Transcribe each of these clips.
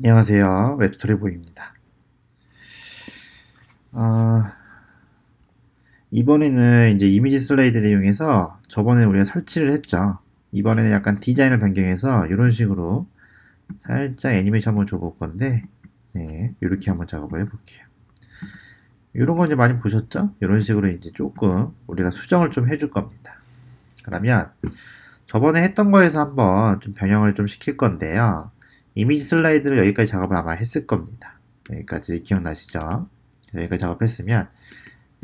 안녕하세요. 웹스토리보이입니다. 어, 이번에는 이제 이미지 슬라이드를 이용해서 저번에 우리가 설치를 했죠. 이번에는 약간 디자인을 변경해서 이런 식으로 살짝 애니메이션 한번 줘볼 건데, 네, 이렇게 한번 작업을 해볼게요. 이런 거 이제 많이 보셨죠? 이런 식으로 이제 조금 우리가 수정을 좀 해줄 겁니다. 그러면 저번에 했던 거에서 한번 좀 변형을 좀 시킬 건데요. 이미지 슬라이드를 여기까지 작업을 아마 했을 겁니다. 여기까지 기억나시죠? 여기까지 작업했으면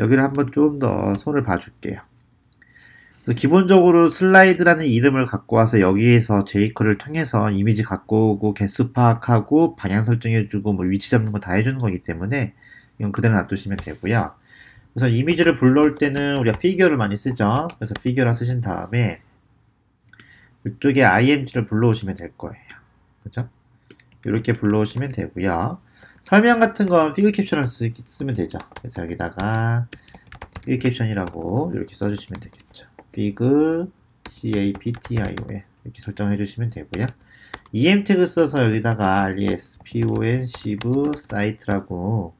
여기를 한번 좀 더 손을 봐줄게요. 기본적으로 슬라이드라는 이름을 갖고 와서 여기에서 jQuery를 통해서 이미지 갖고 오고 개수 파악하고 방향 설정해주고 뭐 위치 잡는 거 다 해주는 거기 때문에 이건 그대로 놔두시면 되고요. 우선 이미지를 불러올 때는 우리가 피규어를 많이 쓰죠. 그래서 피규어를 쓰신 다음에 이쪽에 img를 불러오시면 될 거예요. 그죠? 이렇게 불러오시면 되고요. 설명 같은 건 피그 캡션을 쓰면 되죠. 그래서 여기다가 피그 caption이라고 이렇게 써주시면 되겠죠. 피그 caption 이렇게 설정해 주시면 되고요. em 태그 써서 여기다가 respon sieve site라고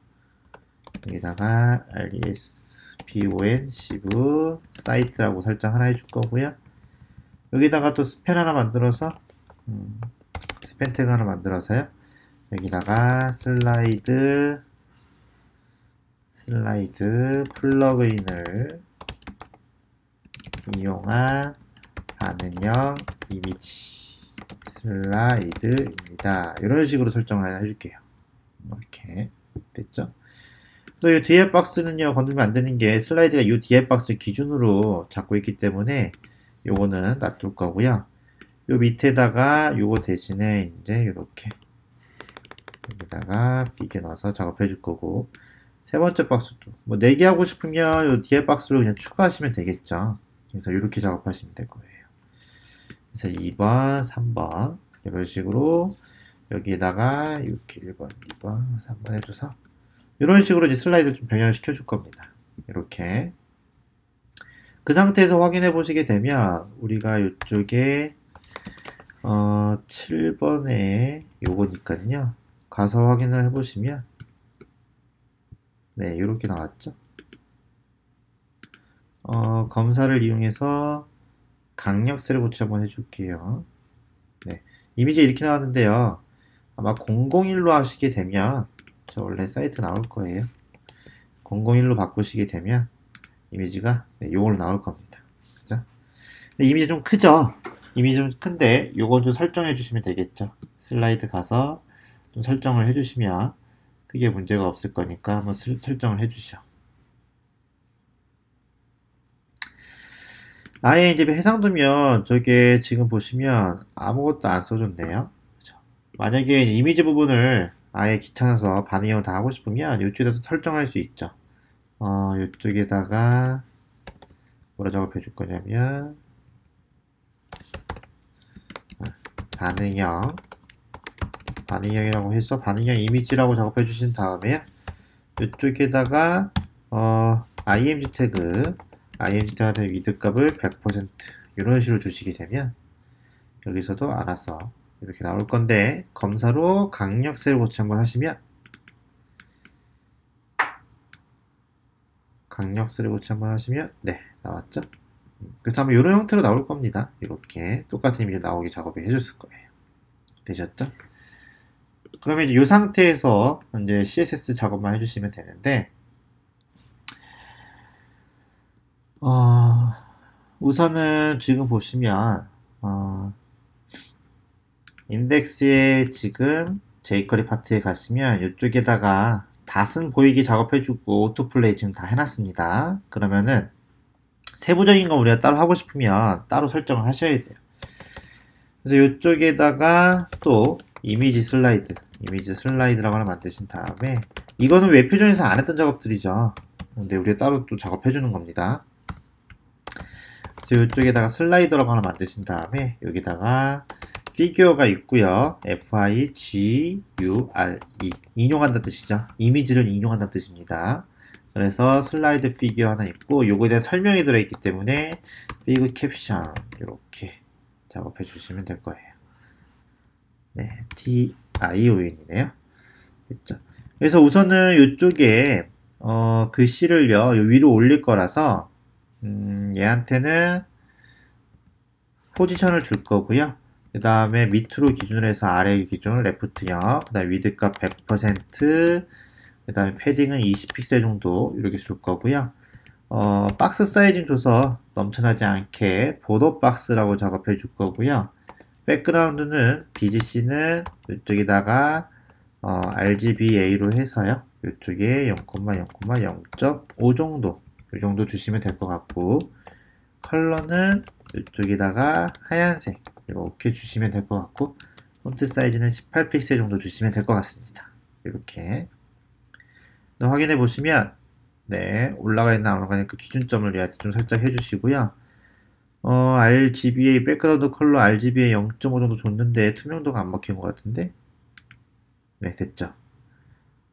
여기다가 respon sieve site라고 설정 하나 해줄 거고요. 여기다가 또 스펜 하나 만들어서 스펜 태그 하나 만들어서요. 여기다가 슬라이드 플러그인을 이용한 반응형 이미지 슬라이드입니다. 이런 식으로 설정을 해줄게요. 이렇게 됐죠? 또 이 뒤에 박스는요 건들면 안 되는 게 슬라이드가 이 뒤에 박스 기준으로 잡고 있기 때문에 요거는 놔둘 거고요. 요 밑에다가 요거 대신에 이제 이렇게 여기다가 비겨 넣어서 작업해 줄 거고, 세 번째 박스도 뭐 4개 하고 싶으면 요 뒤에 박스로 그냥 추가하시면 되겠죠. 그래서 이렇게 작업하시면 될 거예요. 그래서 2번, 3번 이런 식으로 여기에다가 이렇게 1번, 2번, 3번 해줘서 이런 식으로 이제 슬라이드를 좀 변형을 시켜 줄 겁니다. 이렇게 그 상태에서 확인해 보시게 되면 우리가 이쪽에 7번에 요거니까요. 가서 확인을 해보시면 네, 이렇게 나왔죠. 검사를 이용해서 강력세를 고치 한번 해줄게요. 네, 이미지 이렇게 나왔는데요. 아마 001로 하시게 되면 저 원래 사이트 나올 거예요. 001로 바꾸시게 되면 이미지가 네, 요걸로 나올 겁니다. 그죠? 이미지 좀 크죠? 이미지 좀 큰데 요거 좀 설정해 주시면 되겠죠. 슬라이드 가서 좀 설정을 해 주시면 크게 문제가 없을 거니까 한번 설정을 해 주시죠. 아예 이제 해상도면 저게 지금 보시면 아무것도 안 써줬네요. 그죠? 만약에 이미지 부분을 아예 귀찮아서 반응형 다 하고 싶으면 이쪽에서 설정할 수 있죠. 이쪽에다가 뭐라 작업해 줄 거냐면 반응형이라고 해서 반응형 이미지라고 작업해 주신 다음에 이쪽에다가 img 태그한테 위드 값을 100% 이런 식으로 주시게 되면 여기서도 알아서 이렇게 나올 건데, 검사로 강력세를 고치 한번 하시면 네, 나왔죠? 그래서 아마 이런 형태로 나올 겁니다. 이렇게 똑같은 이미지 나오게 작업을 해줬을 거예요. 되셨죠? 그러면 이제 이 상태에서 이제 CSS 작업만 해주시면 되는데, 우선은 지금 보시면 인덱스에 지금 jQuery 파트에 가시면 이쪽에다가 닷은 보이게 작업해주고 오토플레이 지금 다 해놨습니다. 그러면은 세부적인 거 우리가 따로 하고 싶으면 따로 설정을 하셔야 돼요. 그래서 이쪽에다가 또 이미지 슬라이드라고 하나 만드신 다음에, 이거는 웹표준에서 안 했던 작업들이죠. 근데 우리가 따로 또 작업해주는 겁니다. 그래서 이쪽에다가 슬라이더라고 하나 만드신 다음에 여기다가 피규어가 있고요. figure 인용한다는 뜻이죠. 이미지를 인용한다는 뜻입니다. 그래서 슬라이드 피규어 하나 있고 요거에 대한 설명이 들어있기 때문에 피그 캡션 이렇게 작업해 주시면 될 거예요. 네, ION이네요. 됐죠. 그래서 우선은 이쪽에 글씨를요 요 위로 올릴 거라서 얘한테는 포지션을 줄 거고요. 그 다음에 밑으로 기준으로 해서 아래 기준으로 레프트 0, 그 다음에 위드값 100%, 그 다음에 패딩은 20픽셀 정도 이렇게 줄 거고요. 박스 사이즈는 줘서 넘쳐나지 않게 보더 박스라고 작업해 줄 거고요. 백그라운드는 BGC는 이쪽에다가 RGBA로 해서요. 이쪽에 0,0,0.5 정도 이 정도 주시면 될 것 같고, 컬러는 이쪽에다가 하얀색 이렇게 주시면 될 것 같고, 폰트 사이즈는 18픽셀 정도 주시면 될 것 같습니다. 이렇게 확인해 보시면 네, 올라가 있나 안 올라가 있나 그 기준점을 얘한테 좀 살짝 해주시고요. RGBA 백그라운드 컬러 RGBA 0.5 정도 줬는데 투명도가 안 먹힌 것 같은데, 네, 됐죠.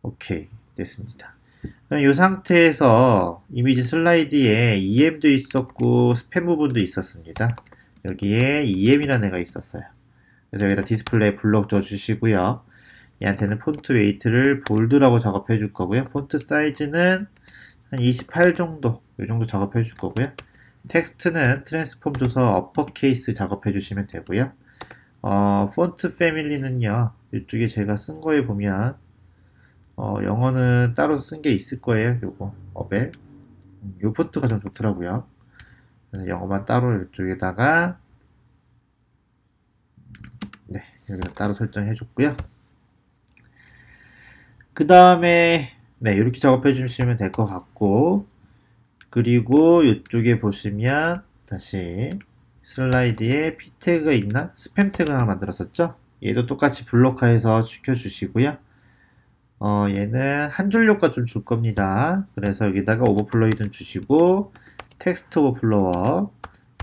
오케이, 됐습니다. 그럼 이 상태에서 이미지 슬라이드에 EM도 있었고 스팸 부분도 있었습니다. 여기에 EM이라는 애가 있었어요. 그래서 여기다 디스플레이 블록 줘주시고요. 얘한테는 폰트 웨이트를 볼드라고 작업해 줄 거고요. 폰트 사이즈는 한 28 정도, 이 정도 작업해 줄 거고요. 텍스트는 트랜스폼 줘서 어퍼케이스 작업해 주시면 되고요. 폰트 패밀리는요, 이쪽에 제가 쓴 거에 보면 영어는 따로 쓴 게 있을 거예요. 요거 어벨, 요 폰트가 좀 좋더라고요. 그래서 영어만 따로 이쪽에다가 네, 여기다 따로 설정해 줬고요. 그 다음에 네, 이렇게 작업해 주시면 될 것 같고, 그리고 이쪽에 보시면 다시 슬라이드에 p 태그가 있나? 스팸 태그 하나 만들었었죠? 얘도 똑같이 블록화해서 시켜주시고요. 얘는 한 줄 효과 좀 줄 겁니다. 그래서 여기다가 오버플로이든 주시고, 텍스트 오버플로워,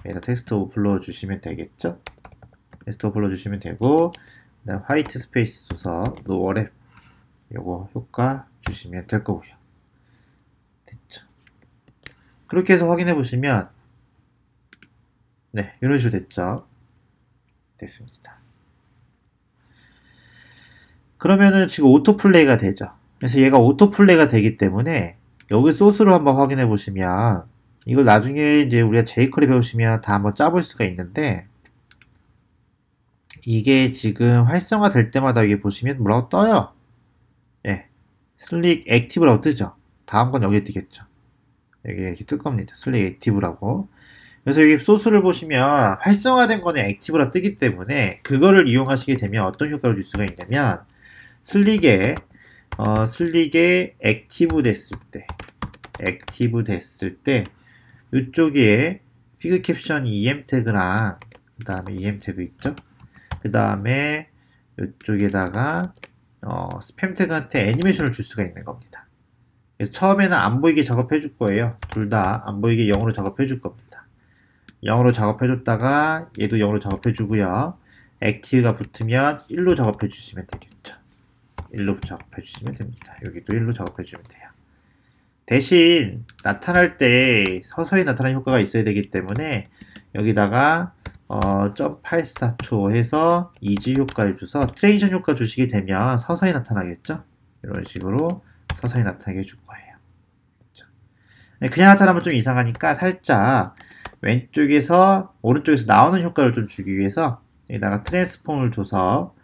여기다 텍스트 오버플로워 주시면 되겠죠? 텍스트 오버플로워 주시면 되고, 그다음 화이트 스페이스 줘서 노어랩 요거 효과 주시면 될 거고요. 됐죠? 그렇게 해서 확인해 보시면 네, 이런 식으로 됐죠? 됐습니다. 그러면은 지금 오토플레이가 되죠. 그래서 얘가 오토플레이가 되기 때문에 여기 소스로 한번 확인해 보시면, 이걸 나중에 이제 우리가 jQuery 배우시면 다 한번 짜볼 수가 있는데, 이게 지금 활성화 될 때마다 여기 보시면 뭐라고 떠요? 예, 슬릭 액티브라고 뜨죠. 다음 건 여기 뜨겠죠. 여기 이렇게 뜰 겁니다. 슬릭 액티브라고. 그래서 여기 소스를 보시면 활성화된 거는 액티브라 뜨기 때문에 그거를 이용하시게 되면 어떤 효과를 줄 수가 있냐면, 슬릭에 액티브 됐을 때 이쪽에 피그 캡션 EM 태그랑 그 다음에 EM 태그 있죠. 그 다음에 이쪽에다가 스팸 태그한테 애니메이션을 줄 수가 있는 겁니다. 그래서 처음에는 안 보이게 작업해 줄 거예요. 둘 다 안 보이게 0으로 작업해 줄 겁니다. 0으로 작업해 줬다가 얘도 0으로 작업해 주고요. 액티브가 붙으면 1로 작업해 주시면 되겠죠. 1로 작업해 주시면 됩니다. 여기도 1로 작업해 주시면 돼요. 대신 나타날 때 서서히 나타나는 효과가 있어야 되기 때문에 여기다가 0.84초 해서 이지 효과를 줘서 트레이션 효과 주시게 되면 서서히 나타나겠죠? 이런 식으로 서서히 나타나게 해줄 거예요. 그렇죠? 그냥 나타나면 좀 이상하니까 살짝 왼쪽에서 오른쪽에서 나오는 효과를 좀 주기 위해서 여기다가 트랜스폼을 줘서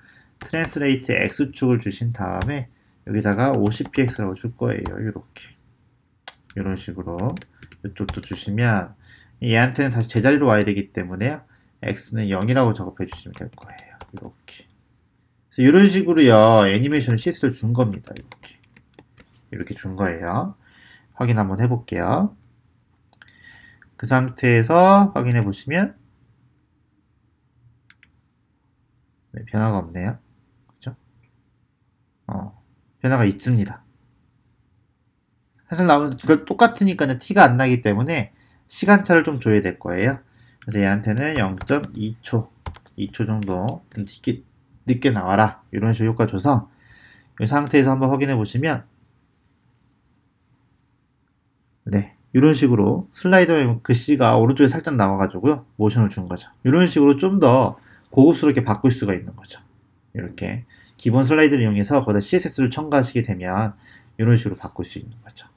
트랜스레이트 X축을 주신 다음에 여기다가 50px라고 줄 거예요. 이렇게 이런 식으로 이쪽도 주시면 얘한테는 다시 제자리로 와야 되기 때문에요. x는 0이라고 작업해 주시면 될 거예요. 이렇게. 그래서 이런 식으로요, 애니메이션 CS를 준 겁니다. 이렇게 준 거예요. 확인 한번 해볼게요. 그 상태에서 확인해 보시면 네, 변화가 없네요. 그죠? 변화가 있습니다. 사실 나오는 둘 똑같으니까 티가 안 나기 때문에 시간차를 좀 줘야 될 거예요. 그래서 얘한테는 0.2초, 2초 정도 좀 늦게 나와라. 이런 식으로 효과 줘서 이 상태에서 한번 확인해 보시면 네, 이런 식으로 슬라이더에 글씨가 오른쪽에 살짝 나와가지고요. 모션을 준 거죠. 이런 식으로 좀 더 고급스럽게 바꿀 수가 있는 거죠. 이렇게 기본 슬라이드를 이용해서 거기다 CSS를 첨가하시게 되면 이런 식으로 바꿀 수 있는 거죠.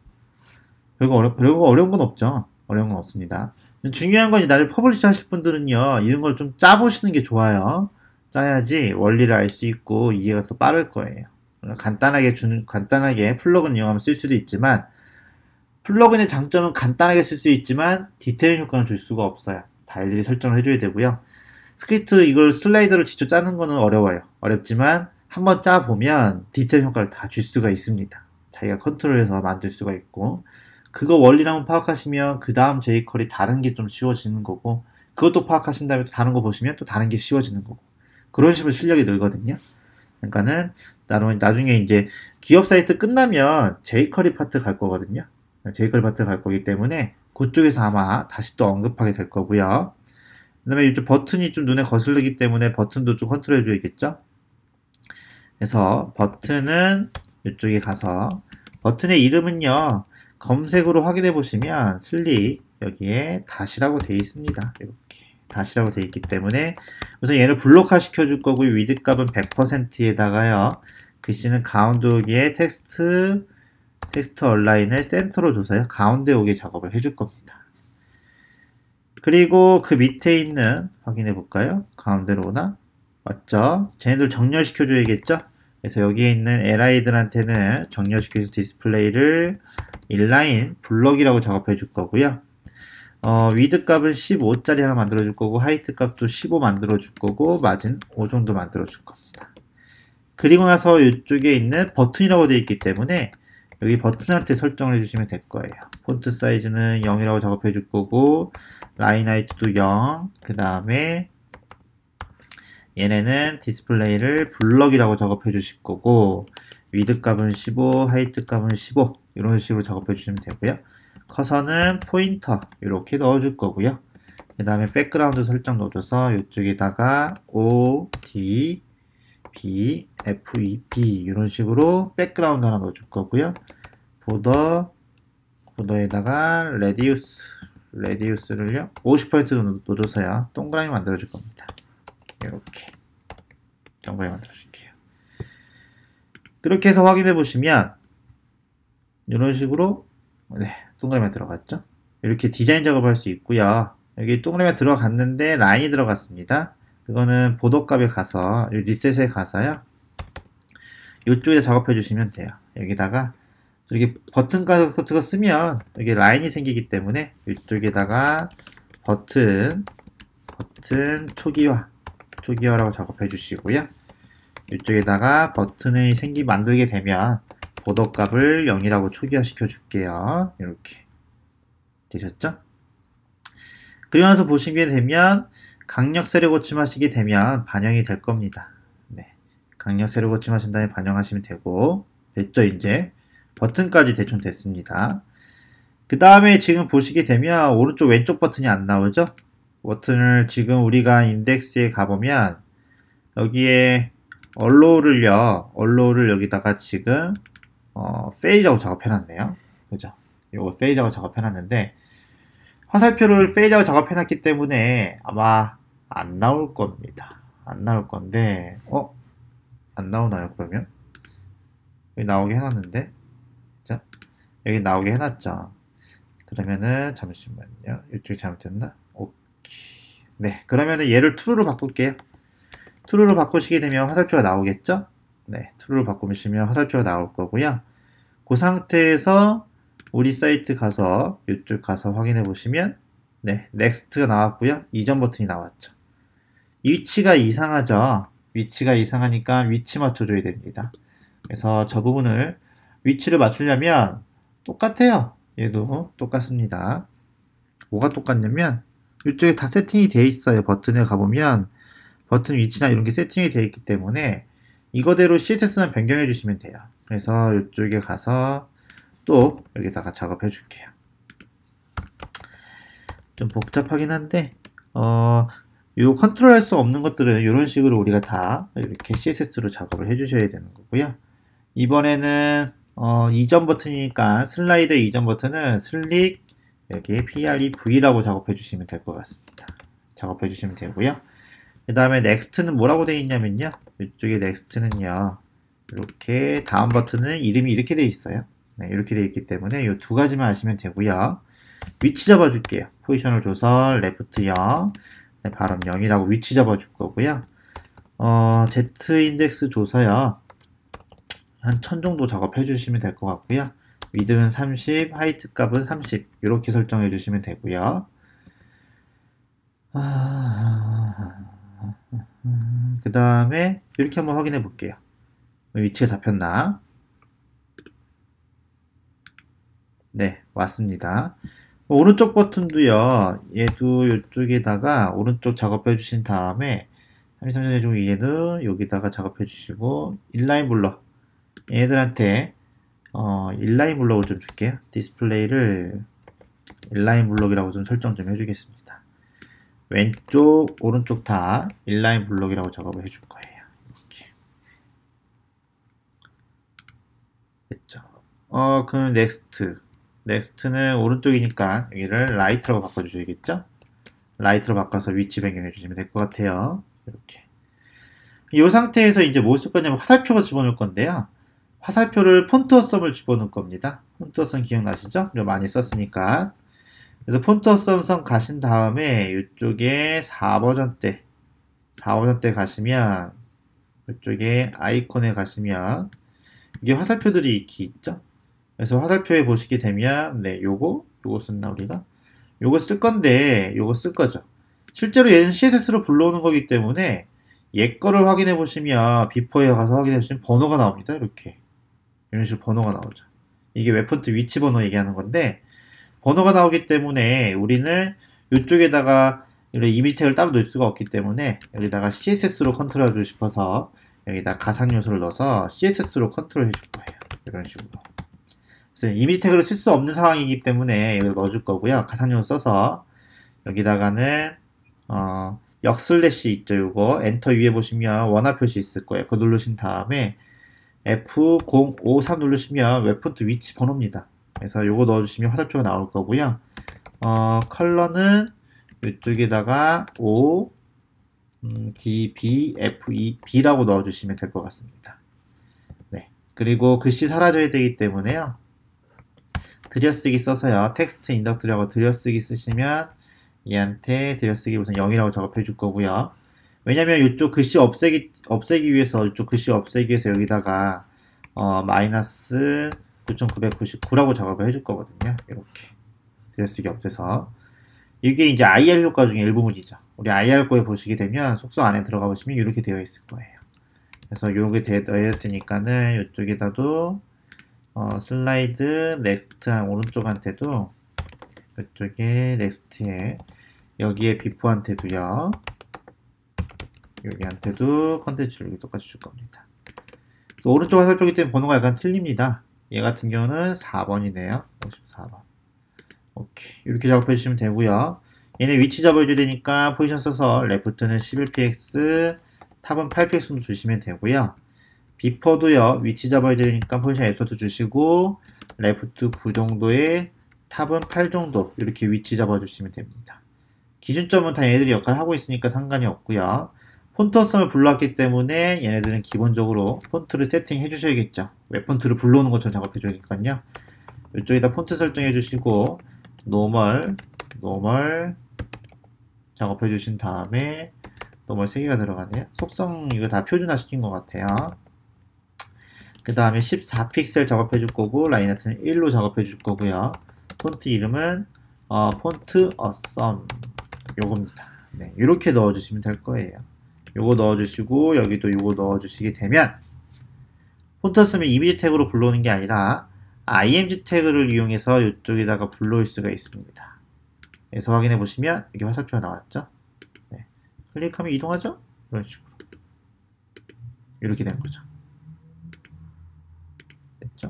별거 어려운 건 없죠. 어려운 건 없습니다. 중요한 건 나를 퍼블리시 하실 분들은요, 이런 걸 좀 짜보시는 게 좋아요. 짜야지 원리를 알 수 있고 이해가 더 빠를 거예요. 간단하게 플러그인 이용하면 쓸 수도 있지만, 플러그인의 장점은 간단하게 쓸 수 있지만 디테일 효과는 줄 수가 없어요. 다 일일이 설정을 해줘야 되고요. 스크립트 이걸 슬라이드를 직접 짜는 거는 어려워요. 어렵지만 한번 짜보면 디테일 효과를 다 줄 수가 있습니다. 자기가 컨트롤해서 만들 수가 있고, 그거 원리를 한번 파악하시면 그 다음 jQuery 다른 게 좀 쉬워지는 거고, 그것도 파악하신 다음에 또 다른 거 보시면 또 다른 게 쉬워지는 거고, 그런 식으로 실력이 늘거든요. 그러니까는 나중에 이제 기업 사이트 끝나면 jQuery 파트 갈 거거든요. jQuery 파트 갈 거기 때문에 그쪽에서 아마 다시 또 언급하게 될 거고요. 그 다음에 이쪽 버튼이 좀 눈에 거슬리기 때문에 버튼도 좀 컨트롤 해줘야겠죠. 그래서 버튼은 이쪽에 가서, 버튼의 이름은요, 검색으로 확인해 보시면 슬릭 여기에 다시라고 되어 있습니다. 이렇게 다시라고 되어 있기 때문에 우선 얘를 블록화 시켜줄 거고요. 위드 값은 100%에다가요. 글씨는 가운데 오기에 텍스트 얼라인을 센터로 줘서요. 가운데 오게 작업을 해줄 겁니다. 그리고 그 밑에 있는, 확인해 볼까요? 가운데로 오나? 맞죠? 쟤네들 정렬시켜 줘야겠죠? 그래서 여기에 있는 li들한테는 정렬시켜서 디스플레이를 인라인 블럭이라고 작업해 줄 거고요. 위드 값은 15짜리 하나 만들어 줄 거고, 하이트 값도 15 만들어 줄 거고, 마진 5 정도 만들어 줄 겁니다. 그리고 나서 이쪽에 있는 버튼이라고 되어 있기 때문에 여기 버튼한테 설정을 해주시면 될 거예요. 폰트 사이즈는 0이라고 작업해 줄 거고, 라인 하이트도 0, 그 다음에 얘네는 디스플레이를 블럭이라고 작업해 주실 거고, 위드 값은 15, 하이트 값은 15, 이런 식으로 작업해 주시면 되고요. 커서는 포인터 이렇게 넣어 줄 거고요. 그 다음에 백그라운드 설정 넣어줘서 이쪽에다가 O, D, B, F, E, B 이런 식으로 백그라운드 하나 넣어 줄 거고요. 보더에다가 레디우스를요 50% 넣어줘서요 동그라미 만들어 줄 겁니다. 이렇게 동그라미 만들어 줄게요. 그렇게 해서 확인해 보시면 이런 식으로 동그라미가 들어갔죠. 이렇게 디자인 작업을 할 수 있고요. 여기 동그라미가 들어갔는데 라인이 들어갔습니다. 그거는 보더 값에 가서 리셋에 가서요 이쪽에 작업해 주시면 돼요. 여기다가 이렇게 버튼 같은 거 쓰면 여기 라인이 생기기 때문에 이쪽에다가 버튼 초기화라고 작업해 주시고요. 이쪽에다가 버튼이 만들게 되면 보더 값을 0이라고 초기화 시켜 줄게요. 이렇게 되셨죠? 그리고 나서 보시게 되면 강력 세로 고침하시게 되면 반영이 될 겁니다. 네, 강력 세로 고침하신 다음에 반영하시면 되고, 됐죠? 이제 버튼까지 대충 됐습니다. 그 다음에 지금 보시게 되면 오른쪽 왼쪽 버튼이 안 나오죠? 버튼을 지금 우리가 인덱스에 가보면 여기에 언로우를 여기다가 지금 fail이라고 작업해놨네요. 그죠? 이거 fail이라고 작업해놨는데 화살표를 fail이라고 작업해놨기 때문에 아마 안 나올 겁니다. 안 나올 건데 안 나오나요 그러면? 여기 나오게 해놨는데 그죠? 여기 나오게 해놨죠. 그러면은 잠시만요. 이쪽이 잘못됐나? 오케이. 네, 그러면은 얘를 true로 바꿀게요. true로 바꾸시게 되면 화살표가 나오겠죠? 네, true로 바꾸시면 화살표가 나올 거고요. 그 상태에서 우리 사이트 가서 이쪽 가서 확인해 보시면 네, next가 나왔고요. 이전 버튼이 나왔죠. 위치가 이상하죠? 위치가 이상하니까 위치 맞춰줘야 됩니다. 그래서 저 부분을 위치를 맞추려면 똑같아요. 얘도 똑같습니다. 뭐가 똑같냐면 이쪽에 다 세팅이 되어 있어요. 버튼에 가보면 버튼 위치나 이런 게 세팅이 되어 있기 때문에 이거대로 CSS만 변경해 주시면 돼요. 그래서 이쪽에 가서 또 여기다가 작업해 줄게요. 좀 복잡하긴 한데 요 컨트롤 할 수 없는 것들은 이런 식으로 우리가 다 이렇게 CSS로 작업을 해 주셔야 되는 거고요. 이번에는 이전 버튼이니까 슬라이드 이전 버튼은 슬릭 여기 PREV라고 작업해 주시면 될 것 같습니다. 작업해 주시면 되고요. 그 다음에 넥스트는 뭐라고 되어 있냐면요. 이쪽에 넥스트는요. 이렇게 다음 버튼은 이름이 이렇게 되어 있어요. 네, 이렇게 되어 있기 때문에 이 두 가지만 아시면 되고요. 위치 잡아줄게요. 포지션을 줘서 레프트 0, 네, 발음 0이라고 위치 잡아줄 거고요. Z 인덱스 줘서요. 한 1000 정도 작업해 주시면 될 것 같고요. 위드는 30, 하이트 값은 30 이렇게 설정해 주시면 되고요. 그 다음에 이렇게 한번 확인해 볼게요. 위치가 잡혔나? 네, 왔습니다. 오른쪽 버튼도요, 얘도 이쪽에다가 오른쪽 작업해 주신 다음에 33제곱 얘도 여기다가 작업해 주시고 인라인 블럭 얘들한테 인라인 블럭을 좀 줄게요. 디스플레이를 인라인 블럭이라고 좀 설정 좀 해주겠습니다. 왼쪽 오른쪽 다 인라인 블럭이라고 작업을 해줄 거예요. 이렇게 됐죠. 그럼 넥스트는 오른쪽이니까 여기를 라이트라고 바꿔주셔야겠죠. 라이트로 바꿔서 위치 변경해 주시면 될 것 같아요. 이렇게 이 상태에서 이제 뭘 쓸 거냐면 화살표가 집어넣을 건데요. 화살표를 폰트 어썸을 집어넣을 겁니다. 폰트 어썸 기억나시죠? 많이 썼으니까. 그래서 폰트 어썸 가신 다음에 이쪽에 4버전 때 가시면 이쪽에 아이콘에 가시면 이게 화살표들이 이렇게 있죠? 그래서 화살표에 보시게 되면 네, 요거 썼나 우리가? 요거 쓸 건데 요거 쓸 거죠. 실제로 얘는 CSS로 불러오는 거기 때문에 얘 거를 확인해 보시면 비포에 가서 확인해 보시면 번호가 나옵니다. 이렇게 이런 식으로 번호가 나오죠. 이게 웹폰트 위치 번호 얘기하는 건데 번호가 나오기 때문에 우리는 이쪽에다가 이런 이미지 태그를 따로 넣을 수가 없기 때문에 여기다가 CSS로 컨트롤 해주고 싶어서 여기다 가상 요소를 넣어서 CSS로 컨트롤 해줄 거예요. 이런 식으로. 그래서 이미지 태그를 쓸 수 없는 상황이기 때문에 여기다 넣어줄 거고요. 가상 요소 써서 여기다가는 역슬래시 있죠. 요거 엔터 위에 보시면 원화 표시 있을 거예요. 그거 누르신 다음에 F053 누르시면 웹폰트 위치 번호입니다. 그래서 요거 넣어주시면 화살표가 나올 거고요. 컬러는 이쪽에다가 O, D, B, F, E, B라고 넣어주시면 될 것 같습니다. 네. 그리고 글씨 사라져야 되기 때문에요. 들여쓰기 써서요. 텍스트 인덕트라고 들여쓰기 쓰시면 얘한테 들여쓰기 우선 0이라고 작업해 줄 거고요. 왜냐면 이쪽 글씨 없애기 위해서 이쪽 글씨 없애기 위해서 여기다가 마이너스 9999라고 작업을 해줄 거거든요. 이렇게 들여쓰기 없애서 이게 이제 IR 효과 중에 일부분이죠. 우리 IR 거에 보시게 되면 속성 안에 들어가 보시면 이렇게 되어 있을 거예요. 그래서 이렇게 되어 있으니까는 이쪽에다도 슬라이드 넥스트 오른쪽한테도 이쪽에 넥스트에 여기에 비포한테도요. 여기한테도 컨텐츠를 여기 똑같이 줄 겁니다. 그래서 오른쪽 화살표기 때문에 번호가 약간 틀립니다. 얘 같은 경우는 4번이네요. 54번. 오케이. 이렇게 작업해 주시면 되고요. 얘네 위치 잡아줘야 되니까 포지션 써서 레프트는 11px, 탑은 8px 주시면 되고요. 비퍼도요. 위치 잡아야 되니까 포지션 에프트 주시고 레프트 9 정도에 탑은 8 정도 이렇게 위치 잡아주시면 됩니다. 기준점은 다 얘네들이 역할을 하고 있으니까 상관이 없고요. 폰트 어썸을 불러왔기 때문에 얘네들은 기본적으로 폰트를 세팅해 주셔야겠죠. 웹폰트를 불러오는 것처럼 작업해 주니까요. 이쪽에다 폰트 설정해 주시고 노멀 작업해 주신 다음에 노멀 3개가 들어가네요. 속성 이거 다 표준화 시킨 것 같아요. 그 다음에 14픽셀 작업해 줄 거고 라인하트는 1로 작업해 줄 거고요. 폰트 이름은 폰트 어썸 요겁니다. 네, 이렇게 넣어주시면 될 거예요. 요거 넣어주시고 여기도 요거 넣어주시게 되면 폰트 어썸이 이미지 태그로 불러오는 게 아니라 img 태그를 이용해서 이쪽에다가 불러올 수가 있습니다. 그래서 확인해 보시면 이렇게 화살표가 나왔죠. 네, 클릭하면 이동하죠. 이런 식으로 이렇게 된 거죠. 됐죠?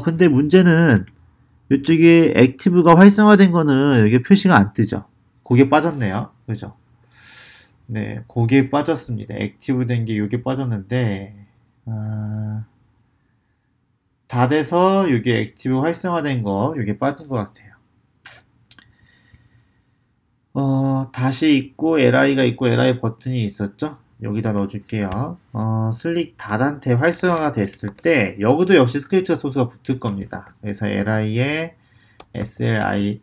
근데 문제는 이쪽에 액티브가 활성화된 거는 여기 표시가 안 뜨죠. 거기에 빠졌네요. 그죠? 네, 거기에 빠졌습니다. 액티브 된 게 여기 빠졌는데, 다 돼서 여기 액티브 활성화된 거, 여기 빠진 것 같아요. 다시 있고 li가 있고 li 버튼이 있었죠? 여기다 넣어줄게요. 슬릭 다단테 활성화가 됐을 때 여기도 역시 스크립트가 소스가 붙을 겁니다. 그래서 li에 slick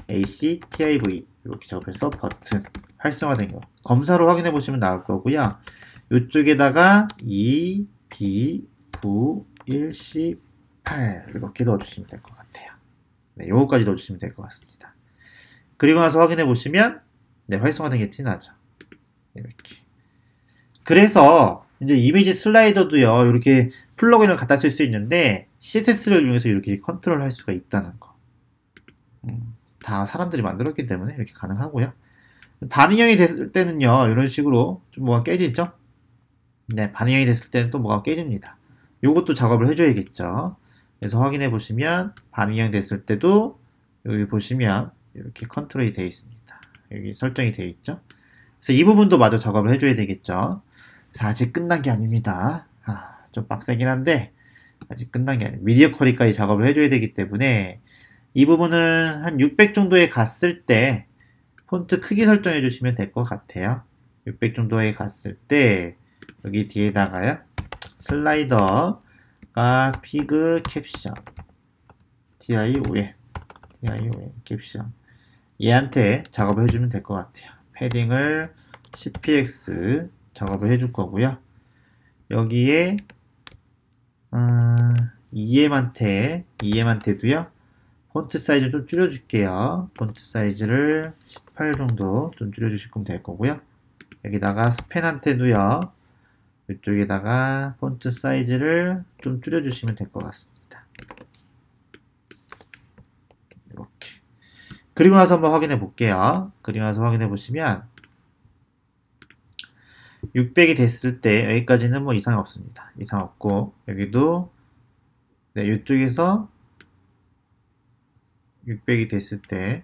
activ 이렇게 작업해서 버튼 활성화된 거 검사로 확인해 보시면 나올 거고요. 이쪽에다가 2, B, 9, 1, C, 8 이렇게 넣어주시면 될 것 같아요. 네, 요거까지 넣어주시면 될 것 같습니다. 그리고 나서 확인해 보시면 네, 활성화된 게 티나죠. 이렇게. 그래서 이제 이미지 슬라이더도요, 이렇게 플러그인을 갖다 쓸 수 있는데 CSS를 이용해서 이렇게 컨트롤 할 수가 있다는 거. 다 사람들이 만들었기 때문에 이렇게 가능하고요. 반응형이 됐을 때는요, 이런 식으로 좀 뭐가 깨지죠? 네, 반응형이 됐을 때는 또 뭐가 깨집니다. 요것도 작업을 해줘야겠죠. 그래서 확인해 보시면 반응형 됐을 때도 여기 보시면 이렇게 컨트롤이 되어 있습니다. 여기 설정이 되어 있죠. 그래서 이 부분도 마저 작업을 해줘야 되겠죠. 그래서 아직 끝난 게 아닙니다. 좀 빡세긴 한데 아직 끝난 게 아니에요. 미디어 쿼리까지 작업을 해줘야 되기 때문에 이 부분은 한 600 정도에 갔을 때 폰트 크기 설정해 주시면 될 것 같아요. 600 정도에 갔을 때 여기 뒤에다가요, 슬라이더가 피그 캡션 TION 캡션 얘한테 작업을 해주면 될 것 같아요. 패딩을 CPX 작업을 해줄 거고요. 여기에 EM한테도요, 폰트 사이즈 좀 줄여줄게요. 폰트 사이즈를 18 정도 좀 줄여주시면 될 거고요. 여기다가 스펜한테도요, 이쪽에다가 폰트 사이즈를 좀 줄여주시면 될 것 같습니다. 이렇게. 그리고 나서 한번 확인해 볼게요. 그리고 나서 확인해 보시면 600이 됐을 때 여기까지는 뭐 이상 없습니다. 이상 없고 여기도 네, 이쪽에서 600이 됐을 때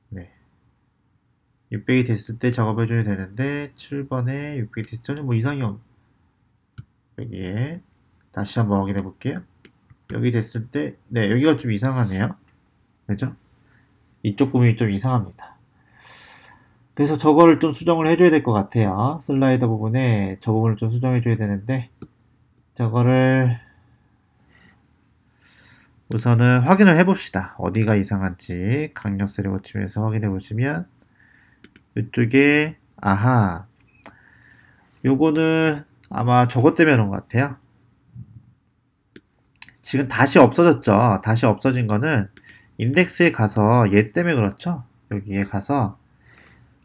네, 600이 됐을 때 작업해 줘야 되는데 7번에 600이 됐을 때는 뭐 이상이 없. 여기에 다시 한번 확인해 볼게요. 여기 됐을 때 네, 여기가 좀 이상하네요. 그죠? 이쪽 부분이 좀 이상합니다. 그래서 저거를 좀 수정을 해줘야 될 것 같아요. 슬라이더 부분에 저 부분을 좀 수정해줘야 되는데 저거를 우선은 확인을 해봅시다. 어디가 이상한지 강력세를 거치면서 확인해 보시면 이쪽에 아하, 요거는 아마 저것 때문에 그런 것 같아요. 지금 다시 없어졌죠. 다시 없어진 거는 인덱스에 가서 얘 때문에 그렇죠. 여기에 가서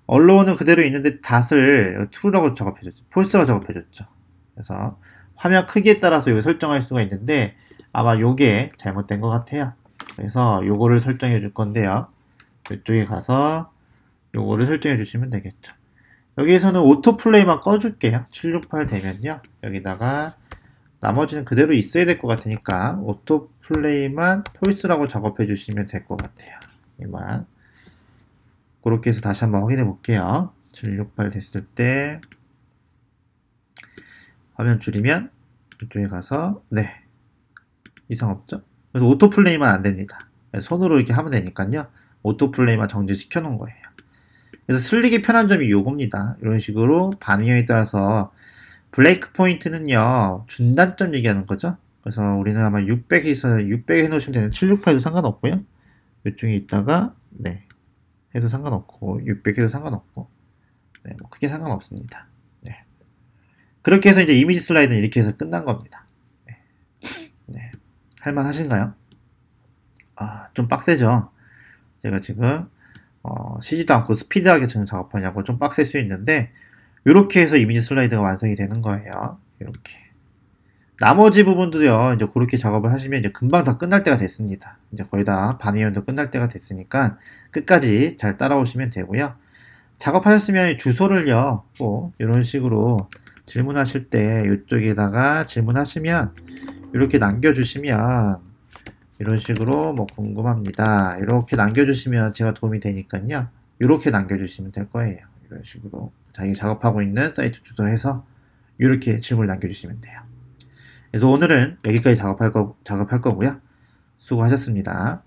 언로우는 그대로 있는데 닷을 true라고 작업해줬죠. false라고 작업해줬죠. 그래서 화면 크기에 따라서 이거 설정할 수가 있는데 아마 요게 잘못된 것 같아요. 그래서 요거를 설정해 줄 건데요. 이쪽에 가서 요거를 설정해 주시면 되겠죠. 여기에서는 오토플레이만 꺼줄게요. 768 되면요, 여기다가 나머지는 그대로 있어야 될 것 같으니까 오토플레이만 false라고 작업해 주시면 될 것 같아요. 이만 그렇게 해서 다시 한번 확인해 볼게요. 768 됐을 때 화면 줄이면 이쪽에 가서 네, 이상 없죠? 그래서 오토플레이만 안 됩니다. 손으로 이렇게 하면 되니까요. 오토플레이만 정지시켜 놓은 거예요. 그래서 슬릭이 편한 점이 요겁니다. 이런 식으로 반응형에 따라서 브레이크 포인트는요, 중단점 얘기하는 거죠. 그래서 우리는 아마 600에서 600 해놓으시면 되는 768도 상관없고요. 이쪽에 있다가 네, 해도 상관없고 600 해도 상관없고 네, 뭐 크게 상관없습니다. 네. 그렇게 해서 이제 이미지 슬라이드는 이렇게 해서 끝난 겁니다. 네. 네. 할만하신가요? 좀 빡세죠. 제가 지금 쉬지도 않고 스피드하게 지금 작업하냐고 좀 빡셀 수 있는데 이렇게 해서 이미지 슬라이드가 완성이 되는 거예요. 이렇게. 나머지 부분도요, 이제 그렇게 작업을 하시면 이제 금방 다 끝날 때가 됐습니다. 이제 거의 다 반의원도 끝날 때가 됐으니까 끝까지 잘 따라오시면 되고요. 작업하셨으면 주소를요, 꼭 이런 식으로 질문하실 때 이쪽에다가 질문하시면 이렇게 남겨주시면 이런 식으로 뭐 궁금합니다. 이렇게 남겨주시면 제가 도움이 되니까요. 이렇게 남겨주시면 될 거예요. 이런 식으로 자기 작업하고 있는 사이트 주소 해서 이렇게 질문을 남겨주시면 돼요. 그래서 오늘은 여기까지 작업할 거고요. 수고하셨습니다.